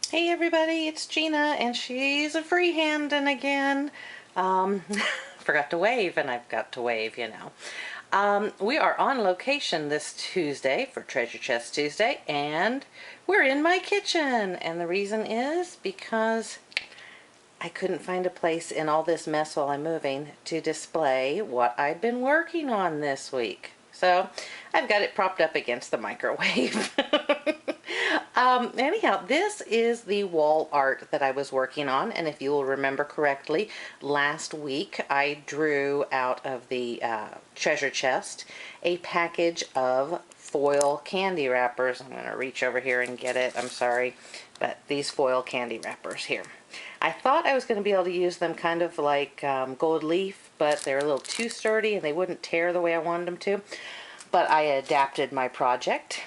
Hey everybody, it's Gina, and she's a freehanding again. Um, Forgot to wave, and I've got to wave. We are on location this Tuesday for Treasure Chest Tuesday, and we're in my kitchen. And the reason is because I couldn't find a place in all this mess while I'm moving to display what I've been working on this week. So I've got it propped up against the microwave. Anyhow, this is the wall art that I was working on, and if you will remember correctly, last week I drew out of the treasure chest a package of foil candy wrappers. I'm going to reach over here and get it. I'm sorry, but these foil candy wrappers here. I thought I was going to be able to use them kind of like gold leaf, but they're a little too sturdy and they wouldn't tear the way I wanted them to. But I adapted my project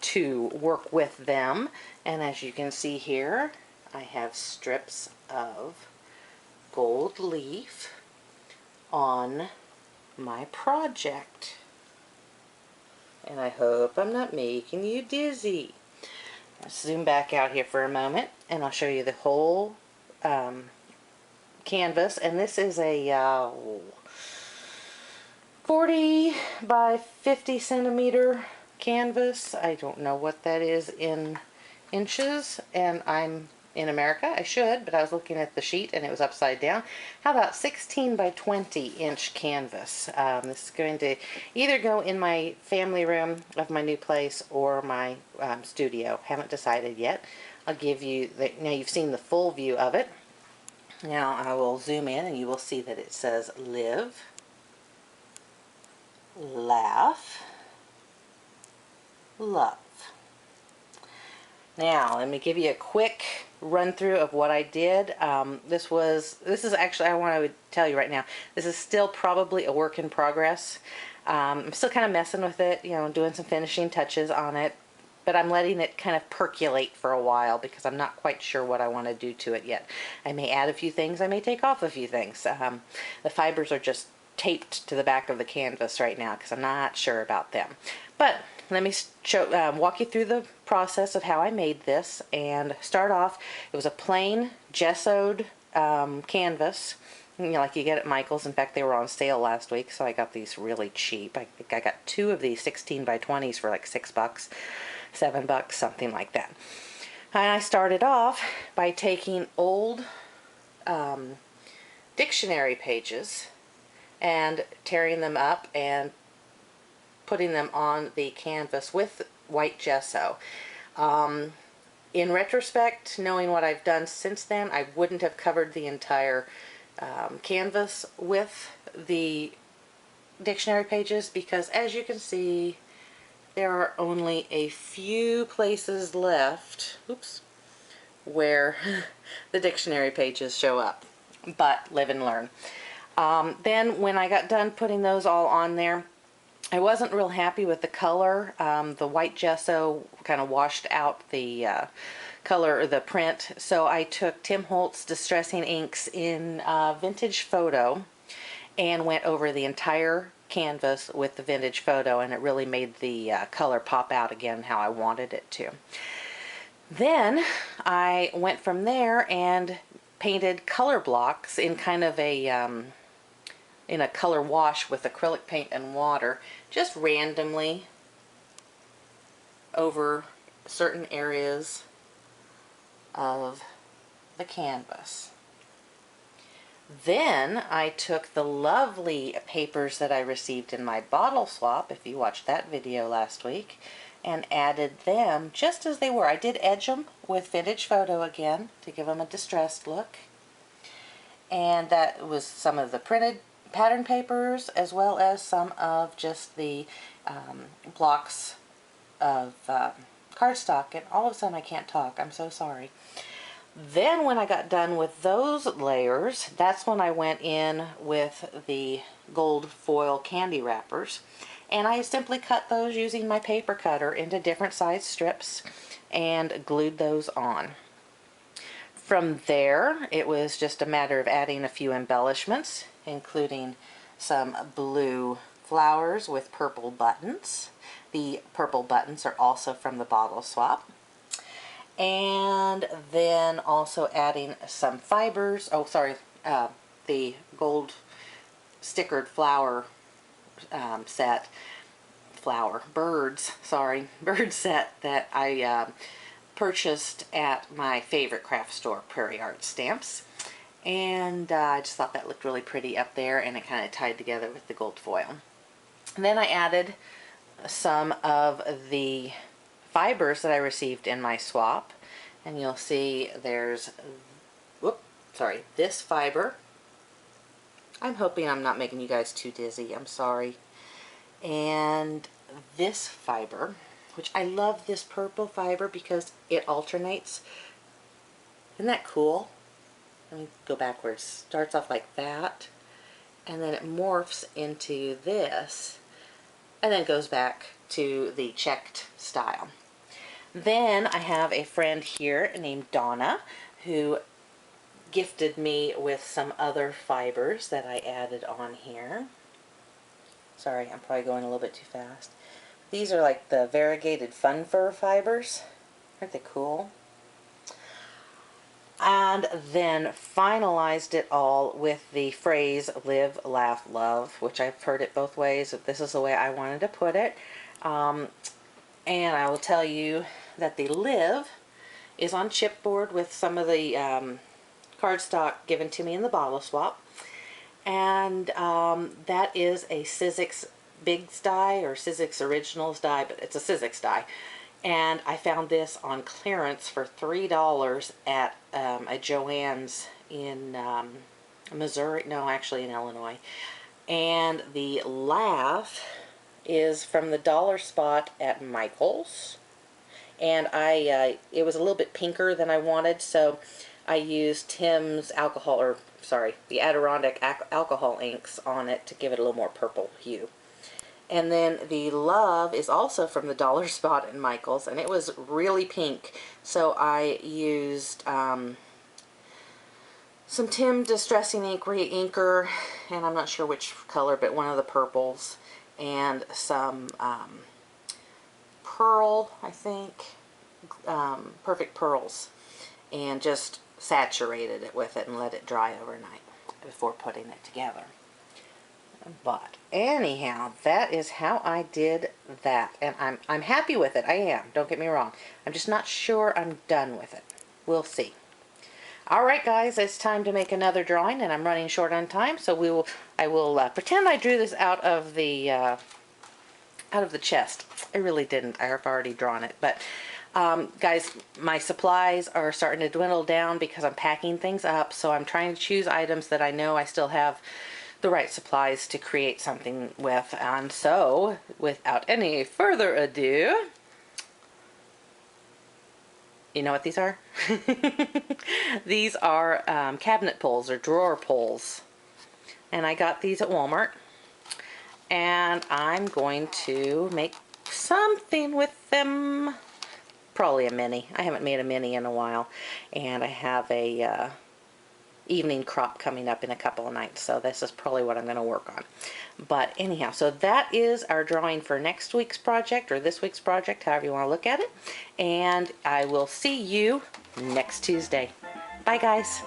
to work with them, and as you can see here, I have strips of gold leaf on my project. And I hope I'm not making you dizzy. I'll zoom back out here for a moment and I'll show you the whole canvas. And this is a 40 by 50 centimeter canvas. I don't know what that is in inches, and I'm in America. I should, but I was looking at the sheet and it was upside down. How about 16 by 20 inch canvas? This is going to either go in my family room of my new place or my studio. Haven't decided yet. I'll give you now you've seen the full view of it. Now I will zoom in and you will see that it says live, laugh, love. Now let me give you a quick run through of what I did. This is actually, I want to tell you right now, this is still probably a work in progress. I'm still kind of messing with it, doing some finishing touches on it, but I'm letting it kind of percolate for a while because I'm not quite sure what I want to do to it yet. I may add a few things, I may take off a few things. The fibers are just taped to the back of the canvas right now because I'm not sure about them. But let me walk you through the process of how I made this. And start off, it was a plain gessoed canvas, like you get at Michael's. In fact, they were on sale last week, so I got these really cheap. I think I got two of these 16 by 20s for like $6, $7, something like that. And I started off by taking old dictionary pages and tearing them up and putting them on the canvas with white gesso. In retrospect, knowing what I've done since then, I wouldn't have covered the entire canvas with the dictionary pages because, as you can see, there are only a few places left, where the dictionary pages show up. But live and learn. Then when I got done putting those all on there, I wasn't real happy with the color. The white gesso kind of washed out the color or the print, so I took Tim Holtz Distressing Inks in Vintage Photo and went over the entire canvas with the Vintage Photo, and it really made the color pop out again how I wanted it to. Then I went from there and painted color blocks in kind of a in a color wash with acrylic paint and water, just randomly over certain areas of the canvas. Then I took the lovely papers that I received in my bottle swap, if you watched that video last week, and added them just as they were. I did edge them with Vintage Photo again to give them a distressed look. And that was some of the printed pattern papers as well as some of just the blocks of cardstock. And all of a sudden I can't talk. I'm so sorry. Then when I got done with those layers, that's when I went in with the gold foil candy wrappers. And I simply cut those using my paper cutter into different size strips and glued those on. From there, it was just a matter of adding a few embellishments, including some blue flowers with purple buttons. The purple buttons are also from the bottle swap. And then also adding some fibers. Oh, sorry, the gold stickered flower set. Bird set that I purchased at my favorite craft store, Prairie Art Stamps. And I just thought that looked really pretty up there, and it kind of tied together with the gold foil. And then I added some of the fibers that I received in my swap, and you'll see there's this fiber. I'm hoping I'm not making you guys too dizzy, I'm sorry. And this fiber, which I love this purple fiber because it alternates. Isn't that cool? Let me go backwards. Starts off like that, and then it morphs into this, and then goes back to the checked style. Then I have a friend here named Donna who gifted me with some other fibers that I added on here. Sorry, I'm probably going a little bit too fast. These are like the variegated fun fur fibers. Aren't they cool? And then finalized it all with the phrase live, laugh, love, which I've heard it both ways. This is the way I wanted to put it. And I will tell you that the live is on chipboard with some of the cardstock given to me in the bottle swap. And that is a Sizzix Bigs die, or Sizzix Originals die, but it's a Sizzix die. And I found this on clearance for $3 at a Joann's in Missouri, no, actually in Illinois. And the laugh is from the dollar spot at Michael's. And it was a little bit pinker than I wanted, so I used Tim's alcohol, or sorry, the Adirondack alcohol inks on it to give it a little more purple hue. And then the love is also from the dollar spot at Michael's, and it was really pink. So I used some Tim Distressing Ink re-inker, and I'm not sure which color, but one of the purples, and some pearl, I think, Perfect Pearls, and just saturated it with it and let it dry overnight before putting it together. But anyhow, that is how I did that, and I'm happy with it. I am, don't get me wrong. I'm just not sure I'm done with it. We'll see. Alright guys, it's time to make another drawing, and I'm running short on time, so I will pretend I drew this out of the chest. I really didn't. I've already drawn it, but guys, my supplies are starting to dwindle down because I'm packing things up, so I'm trying to choose items that I know I still have the right supplies to create something with. And so, without any further ado, you know what these are? These are cabinet pulls, or drawer pulls. And I got these at Walmart. And I'm going to make something with them. Probably a mini. I haven't made a mini in a while. And I have a evening crop coming up in a couple of nights, so this is probably what I'm going to work on. But anyhow, so that is our drawing for next week's project, or this week's project, however you want to look at it. And I will see you next Tuesday. Bye guys.